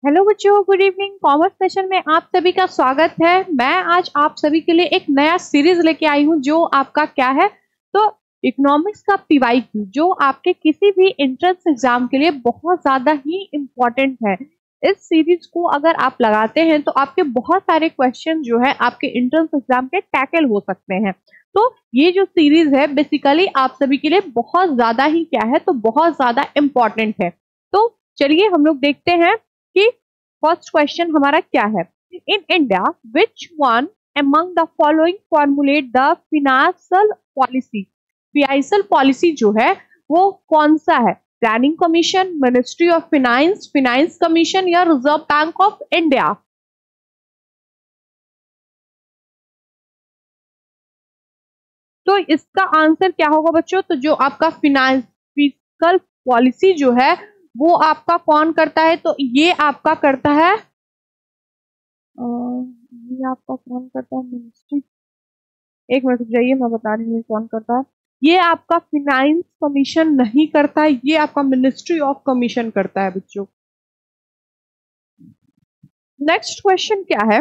Hello बच्चों, good evening. Commerce session में आप सभी का स्वागत है। मैं आज आप सभी के लिए एक नया सीरीज लेके आई हूँ जो आपका क्या है, तो इकोनॉमिक्स का पीवाईक्यू, जो आपके किसी भी एंट्रेंस एग्जाम के लिए बहुत ज्यादा ही इम्पोर्टेंट है। इस सीरीज को अगर आप लगाते हैं तो आपके बहुत सारे क्वेश्चन जो है आपके एंट्रेंस एग्जाम के टैकल हो सकते हैं। तो ये जो सीरीज है बेसिकली आप सभी के लिए बहुत ज्यादा ही क्या है, तो बहुत ज्यादा इम्पोर्टेंट है। तो चलिए हम लोग देखते हैं कि फर्स्ट क्वेश्चन हमारा क्या है। In India which one among the following formulate the financial policy? Financial policy जो है वो कौन सा है? Planning commission, ministry of finance, finance commission या रिजर्व बैंक ऑफ इंडिया? तो इसका आंसर क्या होगा बच्चों? तो जो आपका फिजिकल पॉलिसी जो है वो आपका कौन करता है? तो ये आपका करता है, ये आपका कौन करता है? मिनिस्ट्री। एक मिनट रुक जाइए, मैं बता रही हूँ कौन करता है। ये आपका फाइनेंस कमीशन नहीं करता है, ये आपका मिनिस्ट्री ऑफ कमीशन करता है बच्चों। नेक्स्ट क्वेश्चन क्या है?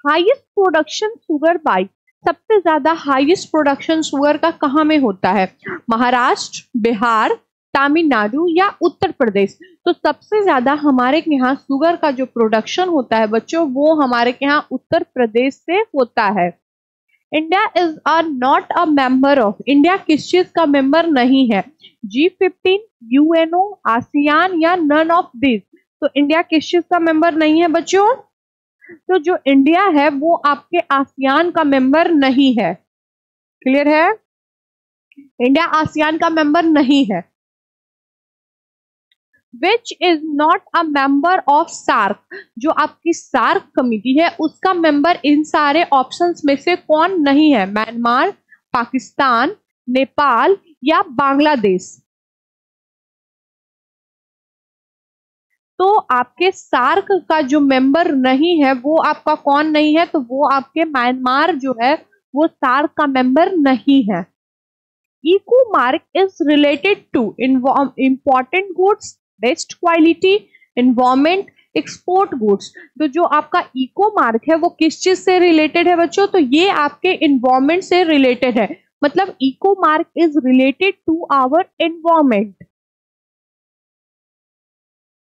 हाईएस्ट प्रोडक्शन शुगर बाई, सबसे ज्यादा हाईएस्ट प्रोडक्शन शुगर का कहाँ में होता है? महाराष्ट्र, बिहार, तमिलनाडु या उत्तर प्रदेश? तो सबसे ज्यादा हमारे यहाँ शुगर का जो प्रोडक्शन होता है बच्चों वो हमारे यहाँ उत्तर प्रदेश से होता है। India is not a member of, India किस चीज का मेंबर नहीं है? G15, यूएनओ, आसियान या नन ऑफ दिस? तो इंडिया किस चीज का मेंबर नहीं है बच्चों? तो जो इंडिया है वो आपके आसियान का मेंबर नहीं है। क्लियर है? इंडिया आसियान का मेंबर नहीं है। Which is not a member of SAARC, जो आपकी सार्क कमिटी है उसका मेंबर इन सारे ऑप्शंस में से कौन नहीं है? म्यांमार, पाकिस्तान, नेपाल या बांग्लादेश? तो आपके सार्क का जो मेंबर नहीं है वो आपका कौन नहीं है? तो वो आपके म्यांमार जो है वो सार्क का मेंबर नहीं है। Eco mark is related to important goods, best quality, environment, export goods? तो जो आपका इको मार्क है वो किस चीज से रिलेटेड है बच्चों? तो ये आपके एनवायरमेंट से रिलेटेड है। मतलब eco mark is related to our environment.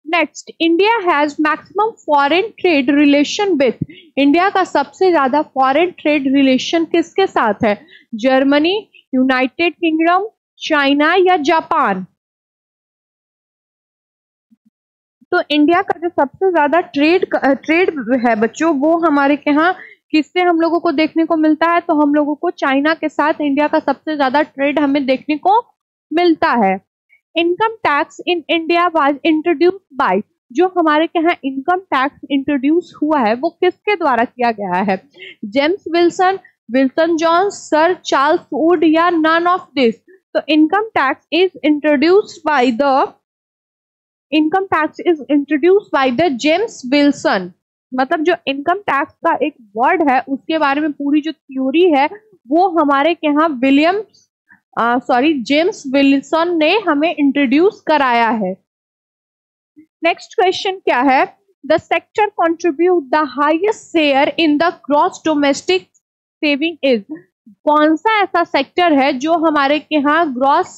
Next, India has maximum foreign trade relation with, India का सबसे ज्यादा फॉरेन ट्रेड रिलेशन किसके साथ है? जर्मनी, यूनाइटेड किंगडम, चाइना या जापान? तो इंडिया का जो सबसे ज्यादा ट्रेड है बच्चों वो हमारे यहाँ किससे हम लोगों को देखने को मिलता है? तो हम लोगों को चाइना के साथ इंडिया का सबसे ज्यादा ट्रेड हमें देखने को मिलता है। Income tax in India was introduce by, जो हमारे यहाँ इनकम टैक्स इंट्रोड्यूस हुआ है वो किसके द्वारा किया गया है? James Wilson, Wilson Johns, sir Charles Wood या नन ऑफ दिस? तो income tax is introduced by the, income tax is introduced by the James Wilson. मतलब जो इनकम टैक्स का एक वर्ड है उसके बारे में पूरी जो थ्योरी है वो हमारे यहाँ जेम्स विल्सन ने हमें इंट्रोड्यूस कराया है। नेक्स्ट क्वेश्चन क्या है? The sector contribute the highest share in the gross domestic saving is, कौन सा ऐसा सेक्टर है जो हमारे यहाँ ग्रॉस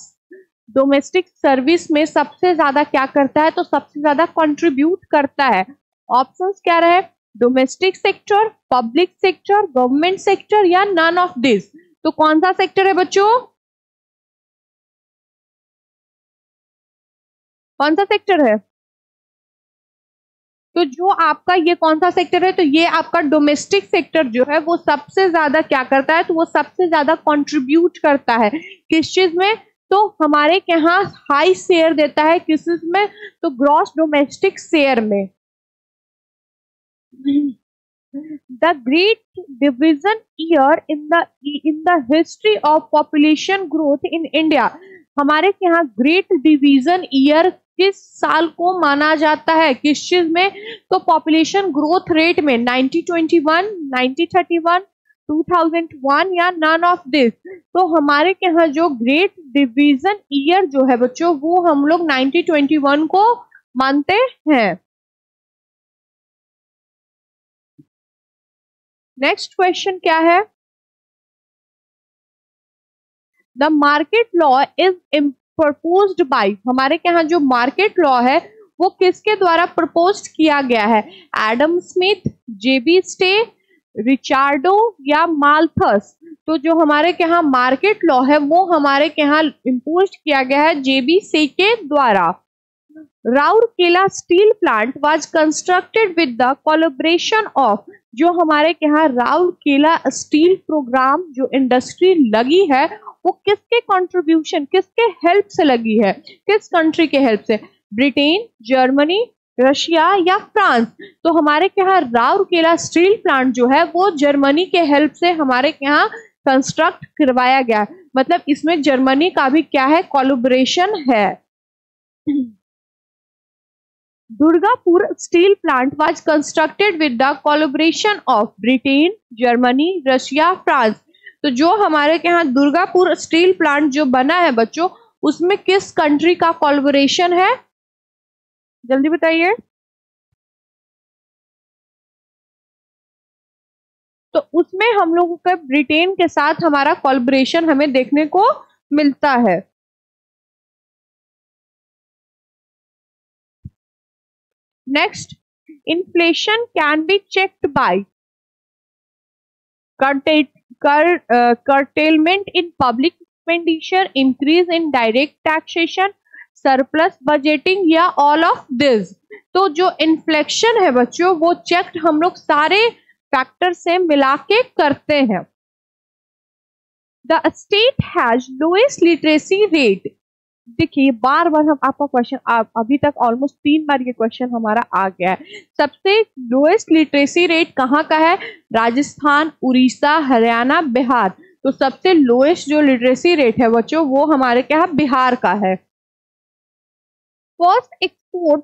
डोमेस्टिक सर्विस में सबसे ज्यादा क्या करता है? तो सबसे ज्यादा कंट्रीब्यूट करता है। ऑप्शंस क्या रहे? Domestic sector, public sector, government sector या नन ऑफ दिस? तो कौन सा सेक्टर है बच्चों? कौन सा सेक्टर है? तो जो आपका ये कौन सा सेक्टर है? तो ये आपका डोमेस्टिक सेक्टर जो है वो सबसे ज्यादा क्या करता है? तो वो सबसे ज्यादा कंट्रीब्यूट करता है किस चीज में? तो हमारे यहाँ हाई शेयर देता है किस चीज में? तो ग्रॉस डोमेस्टिक शेयर में। The great division year in the history of population growth in India, हमारे यहाँ ग्रेट डिवीजन ईयर किस साल को माना जाता है? किस चीज में? तो पॉपुलेशन ग्रोथ रेट में 1921, 1931, 2001 या नन ऑफ दिस? तो हमारे यहाँ जो ग्रेट डिवीजन ईयर जो है बच्चों वो हम लोग 1921 को मानते हैं। नेक्स्ट क्वेश्चन क्या है? The market law is proposed by, हमारे यहाँ जो मार्केट लॉ है वो किसके द्वारा प्रपोज किया गया है? एडम स्मिथ, जेबी स्टे, रिचार्डो या माल्थस? तो जो हमारे यहाँ मार्केट लॉ है वो हमारे यहाँ इम्पोज किया गया है जेबी से के द्वारा। Rourkela steel plant was constructed with the collaboration of, जो हमारे यहाँ राउरकेला स्टील प्रोग्राम जो इंडस्ट्री लगी है वो किसके कंट्रीब्यूशन, किसके हेल्प से लगी है, किस कंट्री के हेल्प से? ब्रिटेन, जर्मनी, रशिया या फ्रांस? तो हमारे यहाँ राउरकेला स्टील प्लांट जो है वो जर्मनी के हेल्प से हमारे यहाँ कंस्ट्रक्ट करवाया गया, मतलब इसमें जर्मनी का भी क्या है? कोलैबोरेशन है। Durgapur steel plant was constructed with the collaboration of Britain, Germany, Russia, France? तो जो हमारे यहाँ दुर्गापुर स्टील प्लांट जो बना है बच्चों, उसमें किस कंट्री का कोलैबोरेशन है? जल्दी बताइए। तो उसमें हम लोगों का ब्रिटेन के साथ हमारा कोलैबोरेशन हमें देखने को मिलता है। Next, inflation can be checked by curtailment in public expenditure, increase in direct taxation, surplus budgeting या ऑल ऑफ दिस? तो जो इन्फ्लेक्शन है बच्चों वो चेक हम लोग सारे फैक्टर से मिला के करते हैं। The state has lowest literacy rate, देखिए बार बार हम आपका क्वेश्चन अभी तक ऑलमोस्ट 3 बार ये क्वेश्चन हमारा आ गया है। सबसे लोएस्ट लिटरेसी रेट कहाँ का है? राजस्थान, उड़ीसा, हरियाणा, बिहार। तो सबसे लोएस्ट जो लिटरेसी रेट है बच्चों वो हमारे क्या है? बिहार का है। First export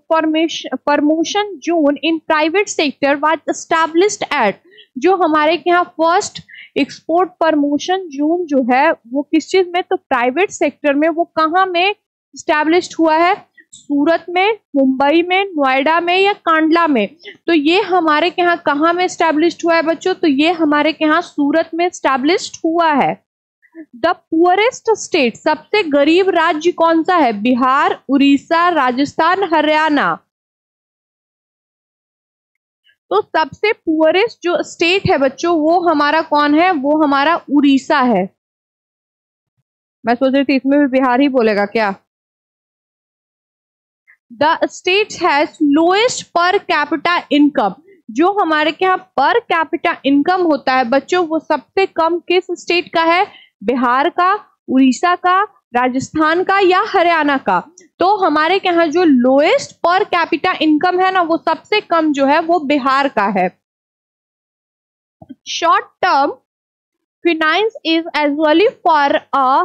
promotion zone in private sector was established eight, जो हमारे यहाँ फर्स्ट एक्सपोर्ट प्रमोशन जोन जो है वो किस चीज में? तो प्राइवेट सेक्टर में। वो कहाँ में एस्टैब्लिश्ड हुआ है? सूरत में, मुंबई में, नोएडा में या कांडला में? तो ये हमारे यहाँ कहाँ में एस्टैब्लिश्ड हुआ है बच्चों? तो ये हमारे यहाँ सूरत में एस्टैब्लिश्ड हुआ है। द पुअरेस्ट स्टेट, सबसे गरीब राज्य कौन सा है? बिहार, उड़ीसा, राजस्थान, हरियाणा? तो सबसे पुअरेस्ट जो स्टेट है बच्चों वो हमारा कौन है? वो हमारा उड़ीसा है। मैं सोच रही थी इसमें भी बिहार ही बोलेगा क्या। The state has lowest per capita income, जो हमारे यहाँ पर कैपिटा इनकम होता है बच्चों वो सबसे कम किस स्टेट का है? बिहार का, उड़ीसा का, राजस्थान का या हरियाणा का? तो हमारे यहाँ जो लोएस्ट पर कैपिटा इनकम है ना वो सबसे कम जो है वो बिहार का है। Short term finance is usually for a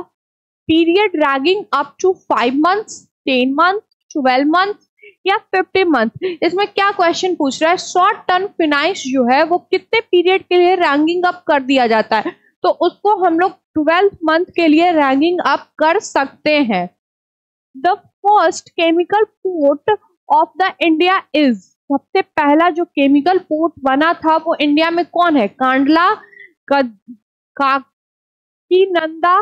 period ranging up to 5 months, 10 months, 12 months या 50 months? इसमें क्या क्वेश्चन पूछ रहा है? शॉर्ट टर्म फाइनेंस जो है वो कितने पीरियड के लिए रैंकिंग अप कर दिया जाता है? तो उसको हम लोग 12 मंथ के लिए रैंकिंग अप कर सकते हैं। The first chemical port of the India is, सबसे पहला जो केमिकल पोर्ट बना था वो इंडिया में कौन है? कांडला, काकीनंदा,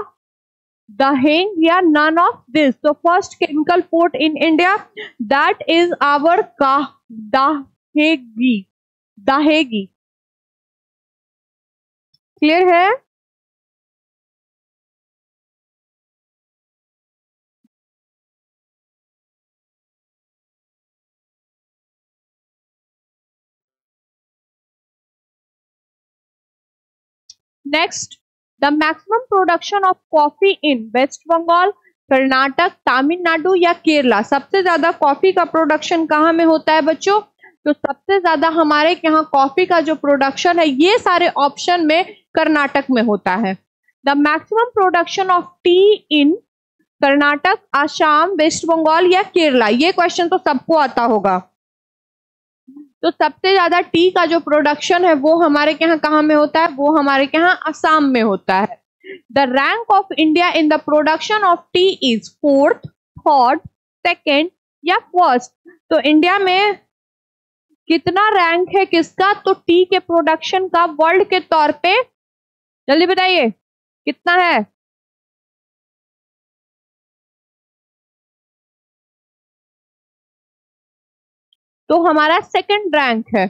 दहेंग या नन ऑफ दिस? तो first chemical port in India that is our Dahej. Dahej clear है? Next, the maximum production of coffee in west Bengal, Karnataka, Tamil Nadu या केरला? सबसे ज्यादा कॉफी का प्रोडक्शन कहाँ में होता है बच्चों? तो सबसे ज्यादा हमारे यहाँ कॉफी का जो प्रोडक्शन है ये सारे ऑप्शन में कर्नाटक में होता है। The maximum production of tea in Karnataka, Assam, West Bengal या केरला? ये क्वेश्चन तो सबको आता होगा। तो सबसे ज्यादा टी का जो प्रोडक्शन है वो हमारे यहाँ कहाँ में होता है? वो हमारे यहाँ असम में होता है। The rank of India in the production of T is 4th, 3rd, 2nd या 1st? तो इंडिया में कितना रैंक है किसका? तो टी के प्रोडक्शन का वर्ल्ड के तौर पे, जल्दी बताइए कितना है? तो हमारा सेकंड रैंक है।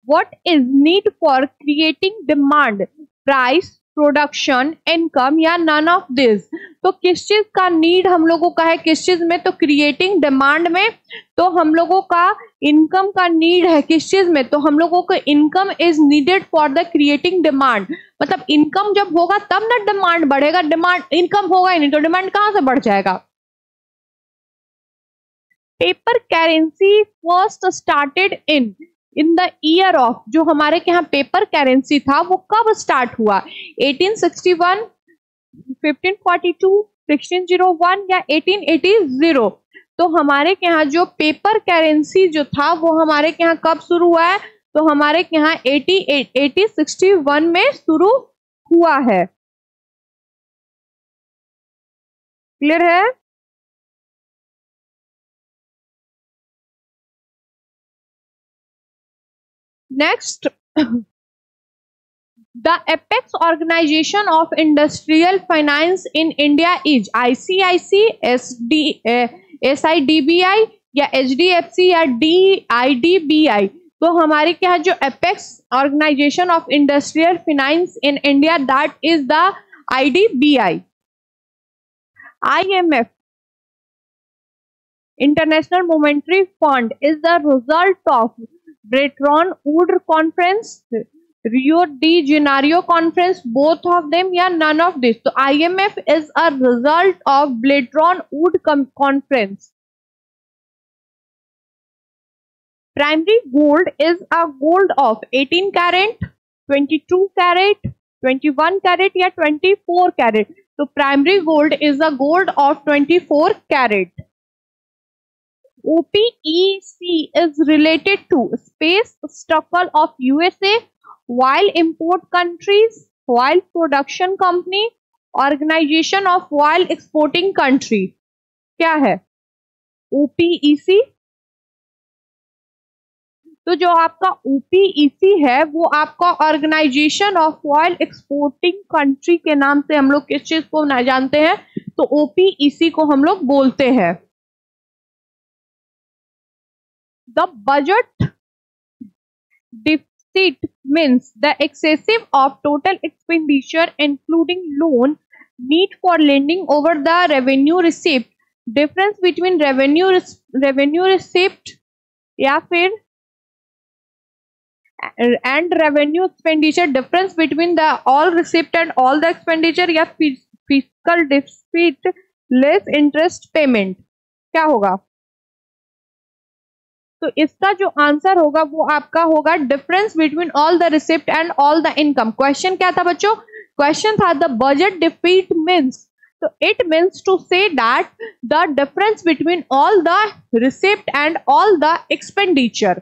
What is need for creating demand, price, production, income या नन ऑफ दिस? तो किस चीज का नीड हम लोगों का है, किस चीज में? तो क्रिएटिंग डिमांड में। तो हम लोगों का इनकम का नीड है किस चीज में? तो हम लोगों को income is needed for the creating demand. मतलब इनकम जब होगा तब ना डिमांड बढ़ेगा, डिमांड इनकम होगा ही नहीं तो डिमांड कहां से बढ़ जाएगा? Paper currency first started in the year of, जो हमारे यहाँ पेपर करेंसी था वो कब स्टार्ट हुआ? 1861, 1542, 1601 या 1880? तो हमारे यहाँ जो पेपर करेंसी जो था वो हमारे यहाँ कब शुरू हुआ है? तो हमारे यहाँ 1861 में शुरू हुआ है। क्लियर है? Next, the apex organization of industrial finance in India is ICIC, SIDBI या HDFC या DIDBI? तो हमारे क्या जो apex organization of industrial finance in India, that is the IDBI. IMF, International Monetary Fund, is the result of Bretton Woods Conference, Rio de Janeiro Conference, both of them या none of this? तो IMF is a result of Bretton Woods Conference. Primary gold is a gold of 18 carat, 22 carat, 21 carat या 24 carat? तो primary gold is a gold of 24 carat. OPEC is related to Space Shuttle of USA, while import countries, while production company, organization of while exporting country. क्या है OPEC? तो जो आपका OPEC है वो आपका organization of oil exporting country के नाम से हम लोग किस चीज को ना जानते हैं? तो OPEC को हम लोग बोलते हैं। The budget deficit means the excessive of total expenditure including loan need for lending over the revenue receipt, difference between revenue receipt या फिर and revenue expenditure, difference between the all receipt and all the expenditure या fiscal deficit less interest payment, क्या होगा? तो इसका जो answer होगा वो आपका होगा difference between all the receipt and all the income. Question क्या था बच्चों? क्वेश्चन था द बजट डिफिट मीन्स, तो it means to say that the difference between all the receipt and all the expenditure.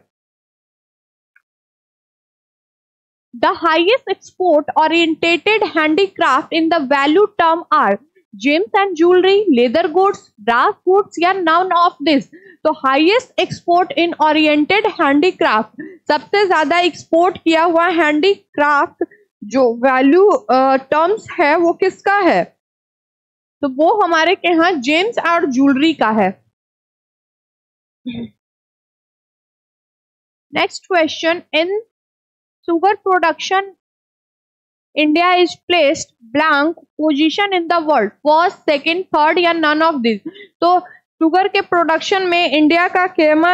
The highest export oriented handicraft in the value term are gems and jewelry, leather goods, brass goods या none of this? तो highest export इन oriented handicraft, सबसे ज्यादा export किया हुआ handicraft जो value terms है वो किसका है? तो वो हमारे के यहाँ जेम्स और ज्वेलरी का है। Next question, in sugar production India is placed blank position in the world, first, second, third या none of this? तो शुगर के प्रोडक्शन में इंडिया का कैमा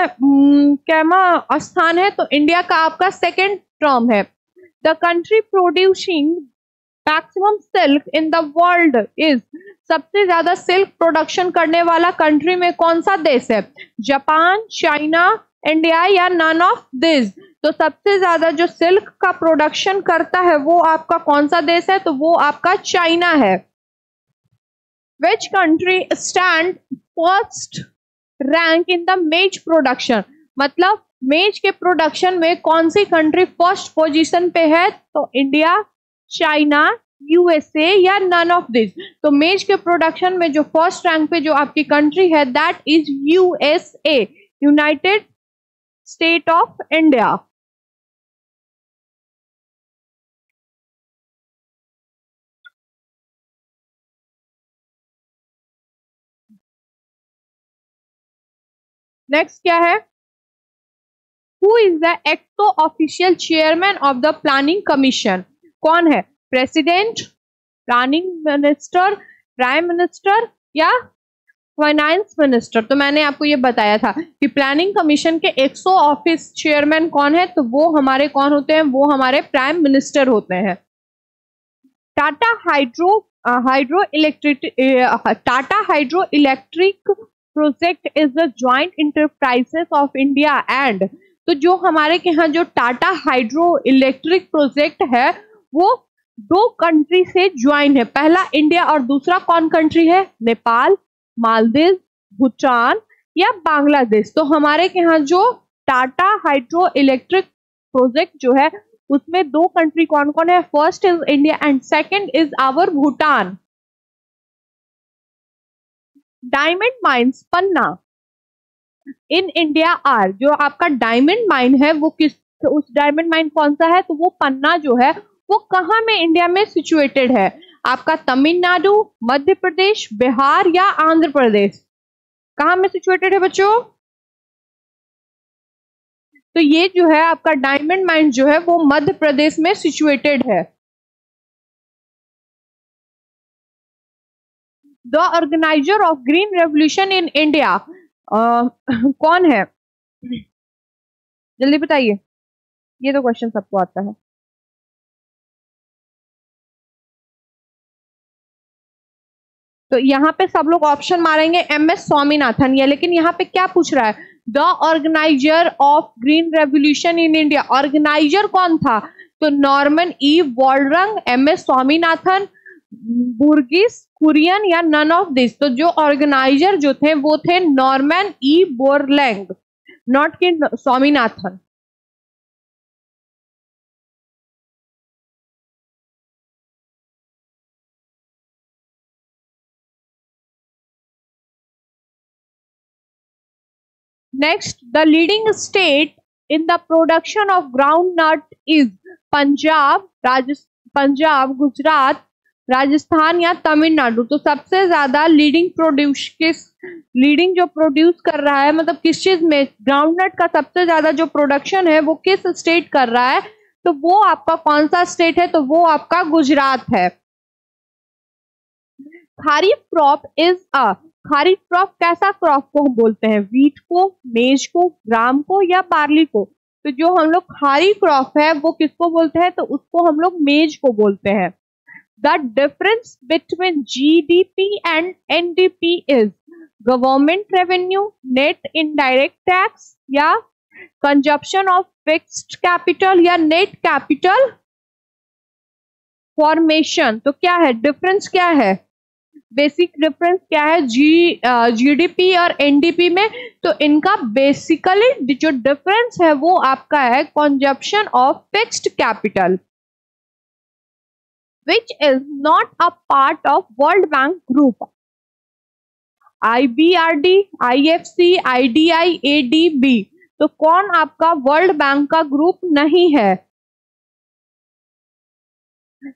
स्थान है? तो इंडिया का आपका सेकंड टर्म है। The country producing maximum silk in the world is, सबसे ज्यादा सिल्क प्रोडक्शन करने वाला कंट्री में कौन सा देश है? जापान, चाइना, इंडिया या नन ऑफ दिस? तो सबसे ज्यादा जो सिल्क का प्रोडक्शन करता है वो आपका कौन सा देश है? तो वो आपका चाइना है। Which country stand first rank in the मेज प्रोडक्शन, मतलब मेज के प्रोडक्शन में कौन सी कंट्री फर्स्ट पोजीशन पे है? तो इंडिया, चाइना, यूएसए या नन ऑफ दिस? तो मेज के प्रोडक्शन में जो फर्स्ट रैंक पे जो आपकी कंट्री है that is USA. United State of India. Next क्या है? Who is the ex official chairman of the planning commission? कौन है? President, planning minister, prime minister या फाइनेंस मिनिस्टर? तो मैंने आपको ये बताया था कि प्लानिंग कमीशन के 100 ऑफिस चेयरमैन कौन है, तो वो हमारे कौन होते हैं? वो हमारे प्राइम मिनिस्टर होते हैं। Tata hydro electric project is the joint enterprises of India and, तो जो हमारे के यहाँ जो टाटा हाइड्रो इलेक्ट्रिक प्रोजेक्ट है वो 2 कंट्री से ज्वाइन है। पहला इंडिया और दूसरा कौन कंट्री है? नेपाल, मालदीव, भूटान या बांग्लादेश। तो हमारे के यहाँ जो टाटा हाइड्रो इलेक्ट्रिक प्रोजेक्ट जो है उसमें 2 कंट्री कौन कौन है? First is India and second is our Bhutan. Diamond mines Panna in India are, जो आपका डायमंड माइन है वो किस, उस डायमंड माइन कौन सा है? तो वो पन्ना जो है वो कहाँ में इंडिया में सिचुएटेड है? आपका तमिलनाडु, मध्य प्रदेश, बिहार या आंध्र प्रदेश? कहाँ में सिचुएटेड है बच्चों? तो ये जो है आपका डायमंड माइन जो है वो मध्य प्रदेश में सिचुएटेड है। The organiser of green revolution in India कौन है? जल्दी बताइए, ये तो क्वेश्चन सबको आता है। तो यहाँ पे सब लोग ऑप्शन मारेंगे MS स्वामीनाथन या, लेकिन यहाँ पे क्या पूछ रहा है? The organiser of green revolution in India, organiser कौन था? तो नॉर्मन ई वॉल्ड्रंग, MS स्वामीनाथन, बुर्गिस कुरियन या नन ऑफ दिस? तो जो ऑर्गेनाइजर जो थे वो थे नॉर्मन ई बोरलैंग, नॉट कि Swaminathan. Next, the leading state in the production of groundnut is Punjab, Gujarat, Rajasthan या तमिलनाडु? तो सबसे ज्यादा लीडिंग जो प्रोड्यूस कर रहा है, मतलब किस चीज में ग्राउंडनट का सबसे ज्यादा जो प्रोडक्शन है वो किस स्टेट कर रहा है? तो वो आपका कौन सा स्टेट है? तो वो आपका गुजरात है। Kharif crop is a, kharif crop कैसा क्रॉप को हम बोलते हैं? वीट को, मेज को, ग्राम को या बार्ली को? तो जो हम लोग खारीफ क्रॉप है वो किसको बोलते हैं? तो उसको हम लोग मेज को बोलते हैं। The difference between GDP and NDP is government revenue, net indirect tax या कंजप्शन ऑफ फिक्स्ड कैपिटल या नेट कैपिटल फॉर्मेशन? तो क्या है डिफरेंस? क्या है बेसिक डिफरेंस? क्या है GDP और NDP में? तो इनका बेसिकली जो डिफरेंस है वो आपका है consumption of fixed capital, which is not a part of World Bank Group. IBRD, IFC, IDI, ADB? तो कौन आपका वर्ल्ड बैंक का ग्रुप नहीं है?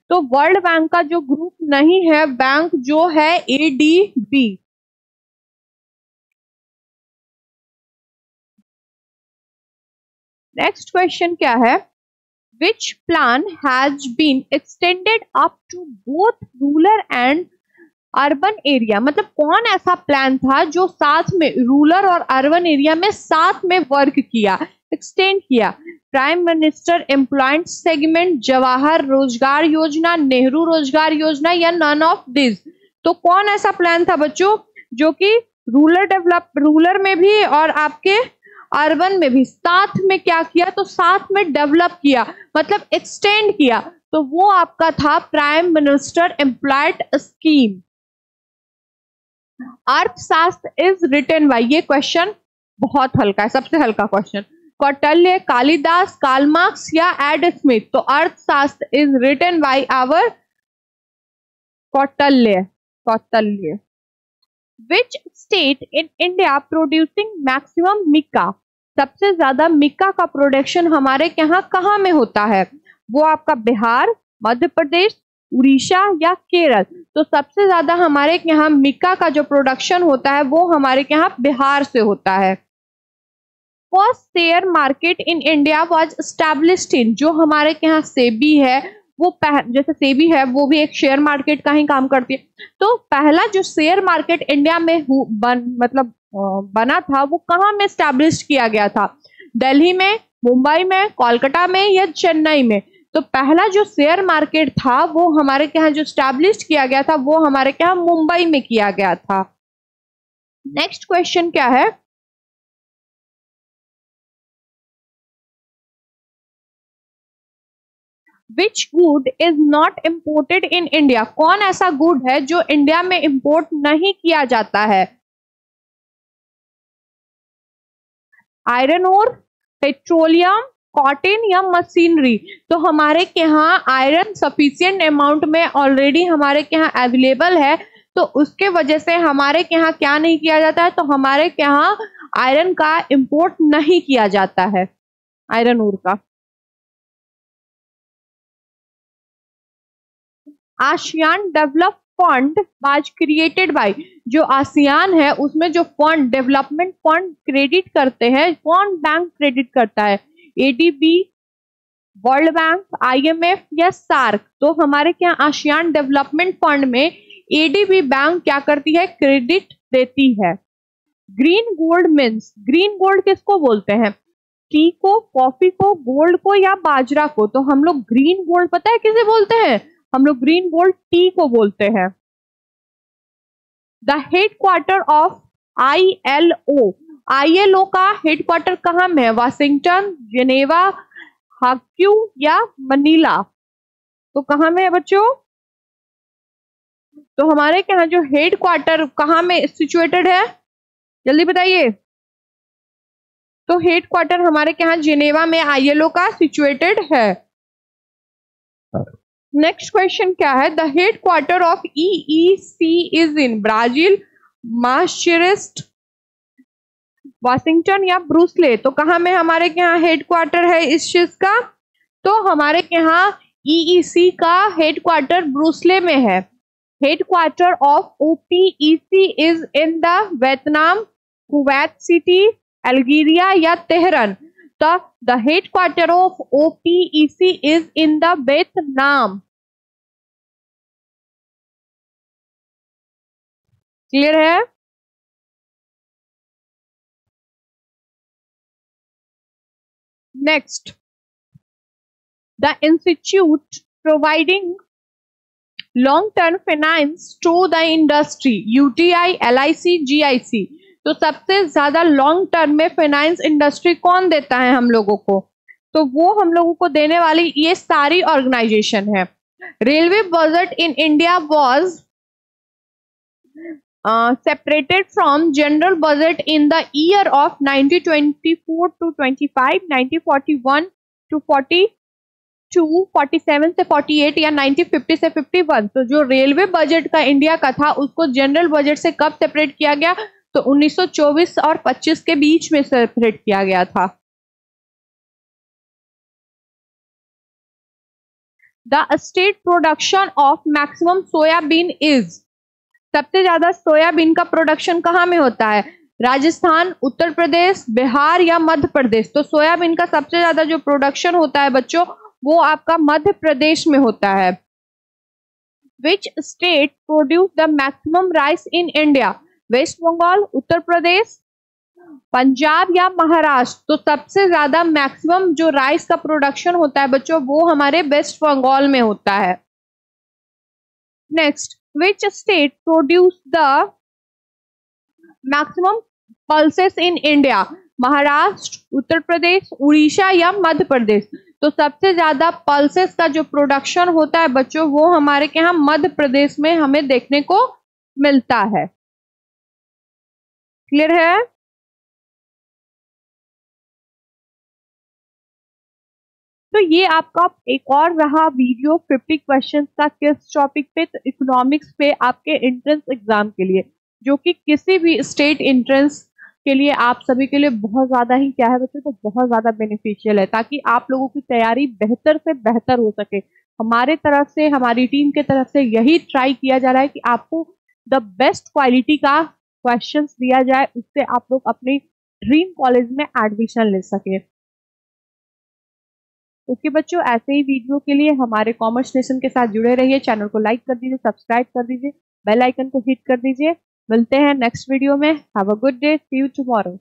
तो वर्ल्ड बैंक का जो ग्रुप नहीं है बैंक जो है ADB। नेक्स्ट क्वेश्चन क्या है? Which plan has been extended up to both rural and urban area? मतलब कौन ऐसा प्लान था जो साथ में रूरल और अर्बन एरिया में साथ में वर्क किया, एक्सटेंड किया? Prime minister employment segment, Jawahar रोजगार योजना, नेहरू रोजगार योजना या नन ऑफ दिस? तो कौन ऐसा प्लान था बच्चों जो कि रूरल में भी और आपके अर्बन में भी साथ में क्या किया? तो साथ में डेवलप किया, मतलब एक्सटेंड किया। तो वो आपका था prime minister employed scheme. Arthashastra is written by, ये क्वेश्चन बहुत हल्का है, सबसे हल्का question. Kautilya, Kalidas, Karl Marx या एडम स्मिथ? तो Arthashastra is written by our Kautilya. Which state in India producing maximum mica, सबसे ज्यादा मिका का प्रोडक्शन हमारे यहाँ कहाँ में होता है? वो आपका बिहार, मध्य प्रदेश, उड़ीसा या केरल। तो सबसे ज्यादा हमारे यहाँ मिका का जो प्रोडक्शन होता है वो हमारे यहाँ बिहार से होता है। First share market in India was established in, जो हमारे यहाँ सेबी है वो जैसे सेबी है वो भी एक शेयर मार्केट का ही काम करती है। तो पहला जो शेयर मार्केट इंडिया में बना था वो कहाँ में एस्टैब्लिश किया गया था? दिल्ली में, मुंबई में, कोलकाता में या चेन्नई में? तो पहला जो शेयर मार्केट था वो हमारे यहाँ जो एस्टैब्लिश किया गया था वो हमारे यहाँ मुंबई में किया गया था। नेक्स्ट क्वेश्चन क्या है? Which good is not imported in India, कौन ऐसा गुड है जो इंडिया में इंपोर्ट नहीं किया जाता है? आयरन ओर, पेट्रोलियम, कॉटन या मशीनरी? तो हमारे यहाँ आयरन सफिशिएंट अमाउंट में ऑलरेडी हमारे यहाँ अवेलेबल है, तो उसके वजह से हमारे यहाँ क्या नहीं किया जाता है? तो हमारे यहाँ आयरन का इंपोर्ट नहीं किया जाता है, आयरन ओर का। ASEAN develop fund was created by, जो आसियान है उसमें जो फंड, डेवलपमेंट फंड क्रेडिट करते हैं, कौन बैंक क्रेडिट करता है? एडीबी, वर्ल्ड बैंक, आईएमएफ या सार्क? तो हमारे क्या आसियान डेवलपमेंट फंड में एडीबी बैंक क्या करती है? क्रेडिट देती है। Green gold means, green gold किसको बोलते हैं? टी को, कॉफी को, गोल्ड को या बाजरा को? तो हम लोग ग्रीन गोल्ड पता है किसे बोलते हैं? हम लोग ग्रीन गोल्ड टी को बोलते हैं। The headquarter of ILO, ILO का हेडक्वार्टर कहाँ में है? वाशिंगटन, जेनेवा, हाक्यू या मनीला? तो कहाँ में है बच्चों? तो हमारे यहाँ जो हेडक्वार्टर कहाँ में सिचुएटेड है, जल्दी बताइए। तो हेडक्वार्टर हमारे यहाँ जेनेवा में आईएलओ का सिचुएटेड है। नेक्स्ट क्वेश्चन क्या है? The headquarter of EEC is in Brazil, Maastricht, Washington या ब्रूसले? तो कहाँ में हमारे यहाँ हेडक्वार्टर है इस चीज का? तो हमारे यहाँ ईईसी का हेडक्वार्टर ब्रूसले में है। Headquarter of OPEC is in the Vietnam, Kuwait city, Algeria या तेहरान? तो the headquarter of OPEC is in the Vietnam. Clear है? Next, the institute providing long term finance to the industry, UTI, LIC, GIC? तो सबसे ज्यादा long term में finance industry कौन देता है हम लोगों को? तो वो हम लोगों को देने वाली ये सारी ऑर्गेनाइजेशन है। Railway budget in India was separated from general budget in the year of 1924 to 25, 1941 to 42, 47 से 48 या 1950 से 51। तो जो रेलवे बजट का इंडिया का था उसको जनरल बजट से कब सेपरेट किया गया? तो 1924 और 25 के बीच में सेपरेट किया गया था। The state production of maximum soybean is, सबसे ज्यादा सोयाबीन का प्रोडक्शन कहाँ में होता है? राजस्थान, उत्तर प्रदेश, बिहार या मध्य प्रदेश? तो सोयाबीन का सबसे ज्यादा जो प्रोडक्शन होता है बच्चों वो आपका मध्य प्रदेश में होता है। Which state produce the maximum rice in India? West Bengal, Uttar Pradesh, Punjab या महाराष्ट्र? तो सबसे ज्यादा मैक्सिमम जो राइस का प्रोडक्शन होता है बच्चों वो हमारे वेस्ट बंगाल में होता है। Next, which state produce the maximum pulses in India? Maharashtra, Uttar Pradesh, Orissa या मध्य प्रदेश? तो सबसे ज्यादा पल्सेस का जो प्रोडक्शन होता है बच्चों वो हमारे यहाँ मध्य प्रदेश में हमें देखने को मिलता है। क्लियर है? तो ये आपका एक और रहा वीडियो 50 क्वेश्चंस का किस टॉपिक पे? तो इकोनॉमिक्स पे आपके एंट्रेंस एग्जाम के लिए। जो कि किसी भी स्टेट एंट्रेंस के लिए आप सभी के लिए बहुत ज़्यादा ही क्या है बच्चों, तो बहुत ज़्यादा बेनिफिशियल है, ताकि आप लोगों की तैयारी बेहतर से बेहतर हो सके। हमारे तरफ से, हमारी टीम के तरफ से यही ट्राई किया जा रहा है कि आपको द बेस्ट क्वालिटी का क्वेश्चंस दिया जाए, उससे आप लोग अपनी ड्रीम कॉलेज में एडमिशन ले सके। ओके बच्चों, ऐसे ही वीडियो के लिए हमारे कॉमर्स नेशन के साथ जुड़े रहिए। चैनल को लाइक कर दीजिए, सब्सक्राइब कर दीजिए, बेल आइकन को हिट कर दीजिए। मिलते हैं नेक्स्ट वीडियो में। Have a good day, see you tomorrow.